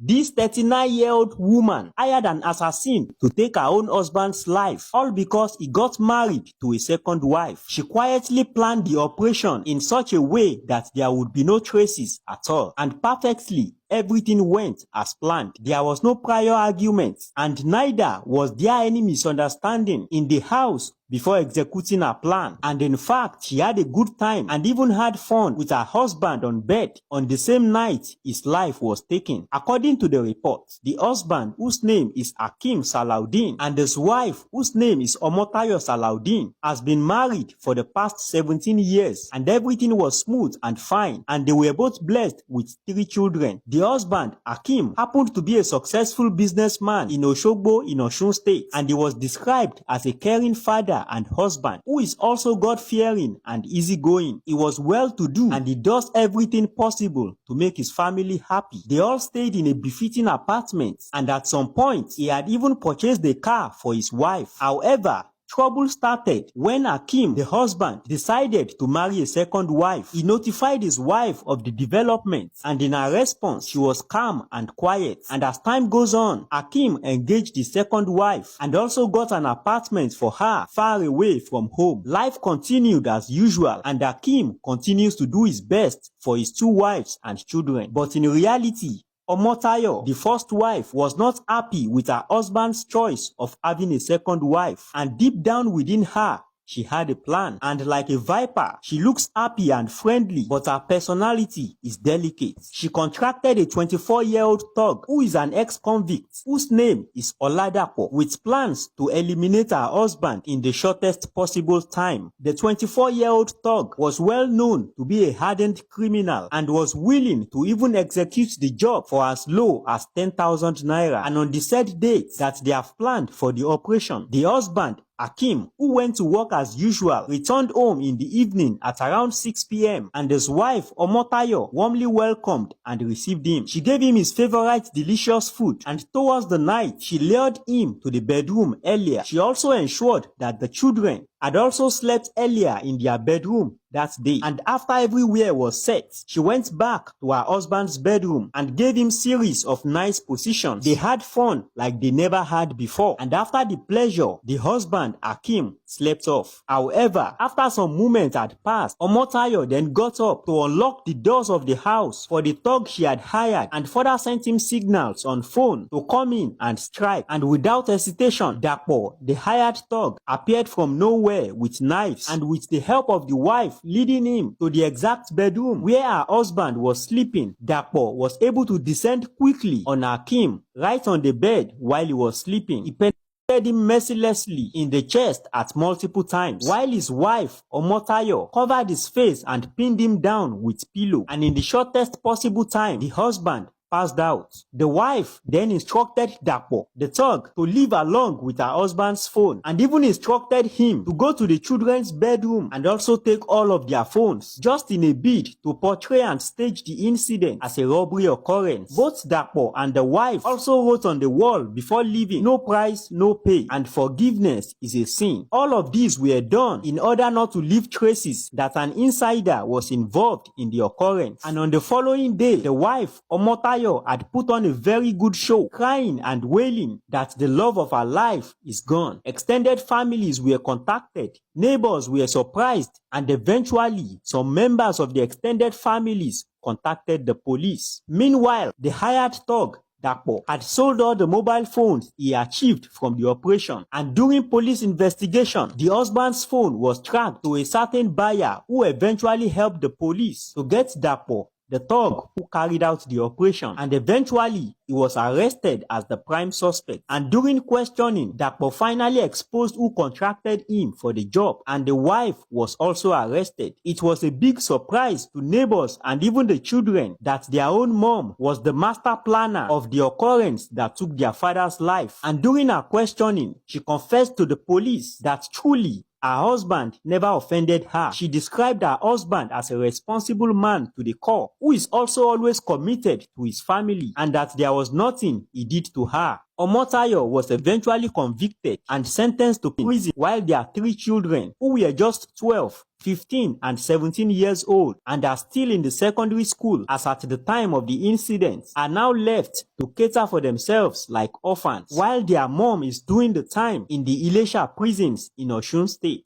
This 39-year-old woman hired an assassin to take her own husband's life, all because he got married to a second wife. She quietly planned the operation in such a way that there would be no traces at all, and perfectly everything went as planned. There was no prior argument, and neither was there any misunderstanding in the house before executing her plan. And in fact, she had a good time and even had fun with her husband on bed on the same night his life was taken. According to the report, the husband, whose name is Hakeem Salaudeen, and his wife, whose name is Omotayo Salaudeen, has been married for the past 17 years, and everything was smooth and fine, and they were both blessed with 3 children. The husband, Hakeem, happened to be a successful businessman in Oshogbo in Osun State, and he was described as a caring father and husband who is also God-fearing and easygoing. He was well-to-do, and he does everything possible to make his family happy. They all stayed in a befitting apartment, and at some point, he had even purchased a car for his wife. However, trouble started when Hakeem, the husband, decided to marry a second wife. He notified his wife of the developments, and in her response, she was calm and quiet. And as time goes on, Hakeem engaged his second wife and also got an apartment for her far away from home. Life continued as usual, and Hakeem continues to do his best for his 2 wives and children. But in reality, Omotayo, the first wife, was not happy with her husband's choice of having a second wife, and deep down within her, she had a plan, and like a viper, she looks happy and friendly, but her personality is delicate. She contracted a 24-year-old thug who is an ex-convict, whose name is Oladapo, with plans to eliminate her husband in the shortest possible time. The 24-year-old thug was well known to be a hardened criminal and was willing to even execute the job for as low as 10,000 naira. And on the said date that they have planned for the operation, the husband, Hakeem, who went to work as usual, returned home in the evening at around 6 p.m. and his wife, Omotayo, warmly welcomed and received him. She gave him his favorite delicious food, and towards the night, she lured him to the bedroom earlier. She also ensured that the children had also slept earlier in their bedroom that day. And after everywhere was set, she went back to her husband's bedroom and gave him series of nice positions. They had fun like they never had before. And after the pleasure, the husband, Hakeem, slept off. However, after some moments had passed, Omotayo then got up to unlock the doors of the house for the thug she had hired and further sent him signals on phone to come in and strike. And without hesitation, Dapo, the hired thug, appeared from nowhere with knives, and with the help of the wife leading him to the exact bedroom where her husband was sleeping, Dapo was able to descend quickly on Hakeem right on the bed while he was sleeping. He penetrated him mercilessly in the chest at multiple times, while his wife, Omotayo, covered his face and pinned him down with pillow. And in the shortest possible time, the husband passed out. The wife then instructed Dapo, the thug, to leave along with her husband's phone, and even instructed him to go to the children's bedroom and also take all of their phones, just in a bid to portray and stage the incident as a robbery occurrence. Both Dapo and the wife also wrote on the wall before leaving, "No price, no pay, and forgiveness is a sin." All of these were done in order not to leave traces that an insider was involved in the occurrence. And on the following day, the wife, Omotayo, had put on a very good show, crying and wailing that the love of her life is gone. Extended families were contacted, neighbors were surprised, and eventually some members of the extended families contacted the police. Meanwhile, the hired thug, Dapo, had sold all the mobile phones he achieved from the operation, and during police investigation, the husband's phone was tracked to a certain buyer who eventually helped the police to get Dapo, the thug who carried out the operation, and eventually he was arrested as the prime suspect. And during questioning, Dapo finally exposed who contracted him for the job, and the wife was also arrested. It was a big surprise to neighbors and even the children that their own mom was the master planner of the occurrence that took their father's life. And during her questioning, she confessed to the police that truly her husband never offended her. She described her husband as a responsible man to the core, who is also always committed to his family, and that there was nothing he did to her Omotayo was eventually convicted and sentenced to prison while their 3 children, who were just 12, 15 and 17 years old and are still in the secondary school as at the time of the incident, are now left to cater for themselves like orphans, while their mom is doing the time in the Ilesha prisons in Osun State.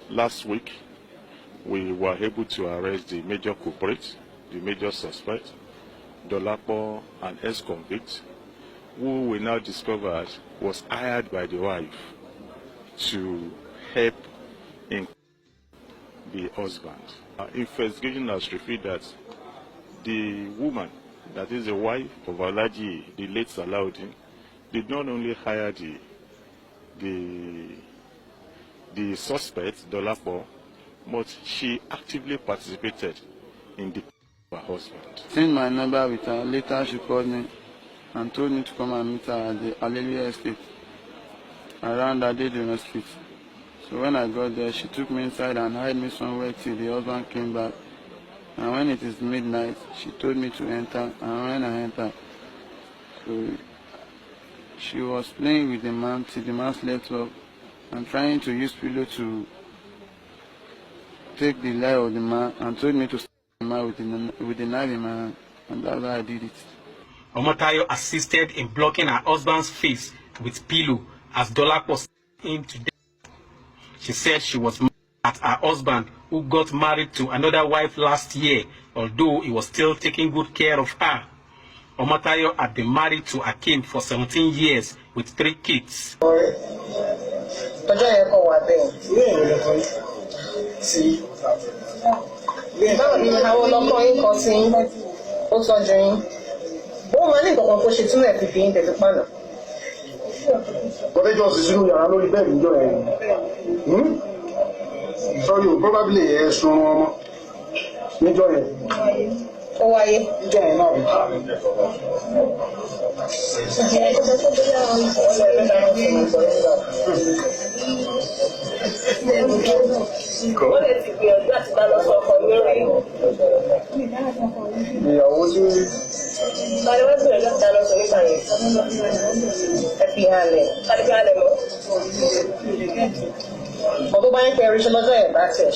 Last week, we were able to arrest the major culprit, the major suspect, Dolapo, an ex-convict, who we now discovered was hired by the wife to help in the husband. Investigation has revealed that the woman, that is the wife of Alhaji, the late Salahuddin, did not only hire the suspect, Dolapo, but she actively participated in the her husband. Sent my number with her. Later she called me and told me to come and meet her at the Alleluia Estate around Adeduna Street. So when I got there, she took me inside and hid me somewhere till the husband came back. And when it is midnight, she told me to enter, and when I entered, so she was playing with the man till the man slept off and trying to use pillow to take the life of the man, and told me to stab the man with the knife in my hand, and that's why I did it. Omotayo assisted in blocking her husband's face with pillow as Dolapo stabbed him to death. She said she was mad at her husband, who got married to another wife last year, although he was still taking good care of her. Omotayo had been married to Akim for 17 years with 3 kids. So you probably strong enjoy it. Oh, I enjoy although my parents are not there, that's it.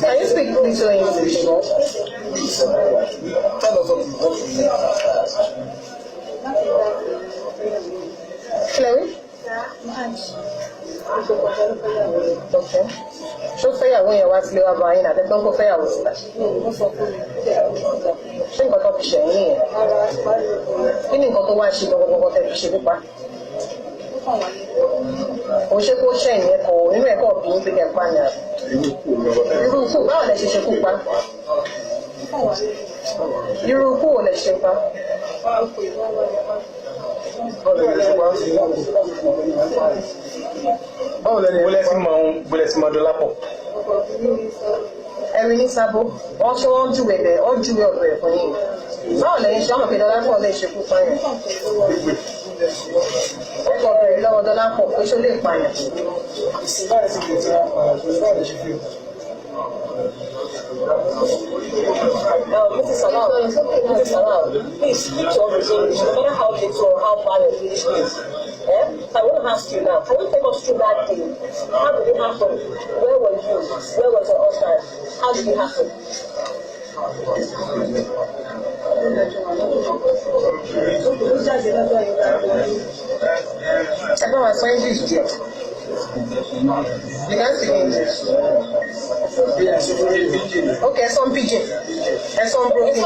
Can you speak little English? Chloe? Okay. Ṣó fẹ́yàwó yẹn wá sílé wá bá yín àti tó ń kó fẹ́yàwó sílẹ̀? Ṣé nǹkan tó fi ṣẹ̀yìn yẹn? Kí ni nǹkan tó wá ṣe gbogbo tẹ̀ fi ṣe pípa? Kò ṣe kó ṣẹ̀yìn ẹ̀kọ́ nínú ẹ̀kọ́ bí ń gbé kẹ́pá ni àbí? Irú ikú báwo lẹ ṣe ṣe kú pa? Irú ikú ò lẹ ṣe pa? Báwo lẹni bólẹ̀ sí mọ Dọlápọ̀? Ẹ̀rí ní Sábó, wọ́n ṣe wọ́n júwe bẹ̀, wọ́n júwe ọ̀dọ̀ ẹ̀ fún yín. Báwo lẹ́yìn ṣe ọmọ pé Dọlápọ̀ lè ṣe kú pààyàn? Ó kọ̀ bẹ̀rẹ̀ lọ́wọ́ Dọlápọ̀ pé ṣó lè pààyàn. Mrs. Salah, please speak to us in English, no matter how little or how bad your English is. I want to ask you now, can you take us through that day? How did it happen? Where were you? Where was your husband? How did it happen? I know my friend is dead. You can't speak English. Okay, some pidgin. And some broken.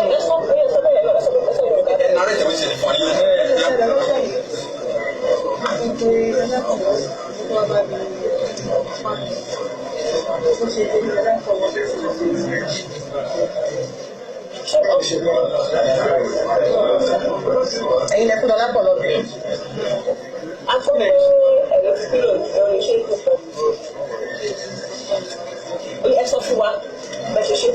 Ẹ̀yin lẹ́kùn lọ́la pọ̀ lọ́bẹ̀. A tún pé ẹ̀rọ kílò lórí ṣé kò pọ̀. Ẹ sọ fún wa bẹ́ẹ̀ ṣe ṣe.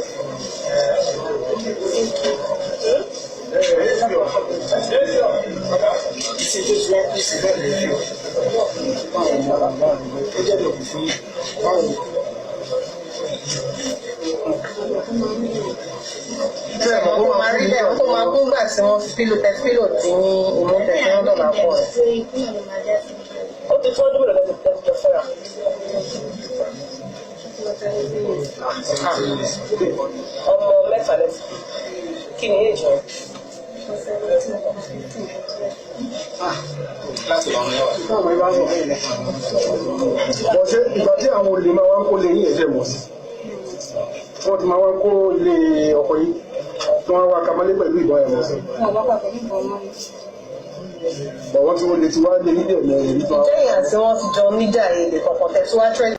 Ó máa rí bẹ́ẹ̀ ó máa kún gbà tí wọ́n fílò tí ní ìmú tẹ̀sí wọn dọ̀bà pọ̀ ẹ̀. Ó ti tún ọdún mélòó lẹ́tọ̀ fẹ́ra. Ọmọ mẹ́fà lẹ́sìn. Kí ni èjì wọn? Bọ̀ ṣé ìgbà tí àwọn olè máa wá ń kó lé yín ẹ̀fẹ̀ mọ̀ sí wọ́n ti máa wá ń kó ilé ọkọ̀ yìí tí wọ́n wá kamálé pẹ̀lú ìbọn ẹ̀mọ̀ sí. Bọ̀ wọ́n tí wọ́n lè ti wá lé nílé ẹ̀mẹ́ èyí tó wá. Ǹjẹ́ ìyà tí wọ́n ti jọ níjà èdè kọ̀ọ̀kan tẹ̀síwájú